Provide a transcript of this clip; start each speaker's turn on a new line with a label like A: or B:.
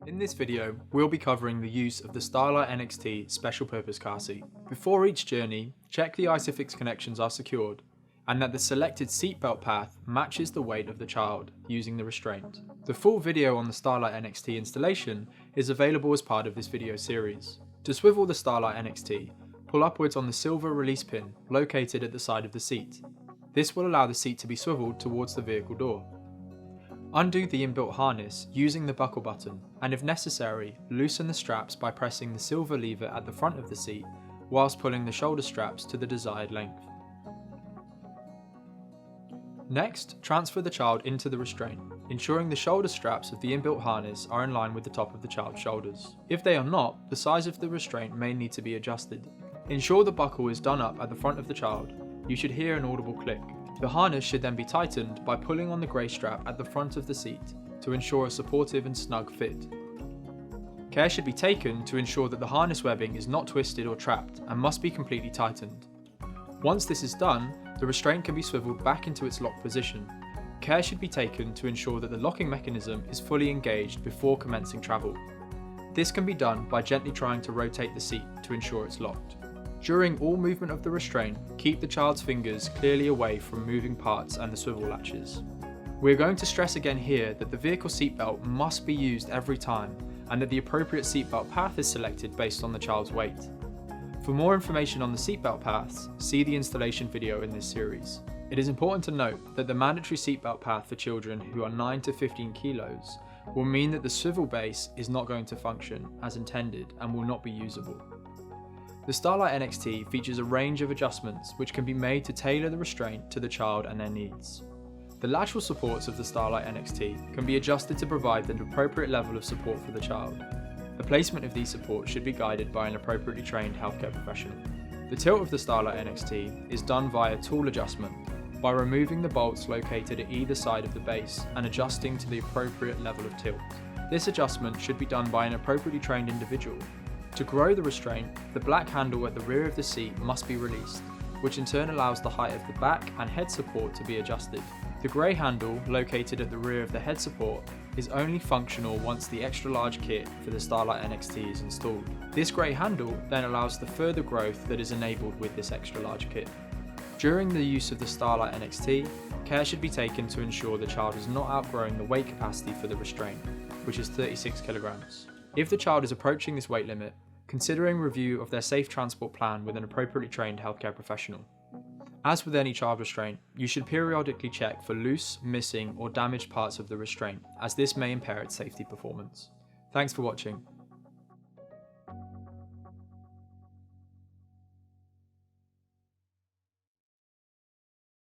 A: In this video, we'll be covering the use of the Starlight NXT special purpose car seat. Before each journey, check the ISOFIX connections are secured and that the selected seatbelt path matches the weight of the child using the restraint. The full video on the Starlight NXT installation is available as part of this video series. To swivel the Starlight NXT, pull upwards on the silver release pin located at the side of the seat. This will allow the seat to be swiveled towards the vehicle door. Undo the inbuilt harness using the buckle button, and if necessary, loosen the straps by pressing the silver lever at the front of the seat whilst pulling the shoulder straps to the desired length. Next, transfer the child into the restraint, ensuring the shoulder straps of the inbuilt harness are in line with the top of the child's shoulders. If they are not, the size of the restraint may need to be adjusted. Ensure the buckle is done up at the front of the child. You should hear an audible click. The harness should then be tightened by pulling on the grey strap at the front of the seat to ensure a supportive and snug fit. Care should be taken to ensure that the harness webbing is not twisted or trapped and must be completely tightened. Once this is done, the restraint can be swiveled back into its locked position. Care should be taken to ensure that the locking mechanism is fully engaged before commencing travel. This can be done by gently trying to rotate the seat to ensure it's locked. During all movement of the restraint, keep the child's fingers clearly away from moving parts and the swivel latches. We're going to stress again here that the vehicle seatbelt must be used every time and that the appropriate seatbelt path is selected based on the child's weight. For more information on the seatbelt paths, see the installation video in this series. It is important to note that the mandatory seatbelt path for children who are 9 to 15 kilos will mean that the swivel base is not going to function as intended and will not be usable. The Starlight NXT features a range of adjustments which can be made to tailor the restraint to the child and their needs. The lateral supports of the Starlight NXT can be adjusted to provide the appropriate level of support for the child. The placement of these supports should be guided by an appropriately trained healthcare professional. The tilt of the Starlight NXT is done via tool adjustment by removing the bolts located at either side of the base and adjusting to the appropriate level of tilt. This adjustment should be done by an appropriately trained individual. To grow the restraint, the black handle at the rear of the seat must be released, which in turn allows the height of the back and head support to be adjusted. The grey handle, located at the rear of the head support, is only functional once the extra large kit for the Starlight NXT is installed. This grey handle then allows the further growth that is enabled with this extra large kit. During the use of the Starlight NXT, care should be taken to ensure the child is not outgrowing the weight capacity for the restraint, which is 36 kilograms. If the child is approaching this weight limit, considering review of their safe transport plan with an appropriately trained healthcare professional. As with any child restraint, you should periodically check for loose, missing, or damaged parts of the restraint, as this may impair its safety performance. Thanks for watching.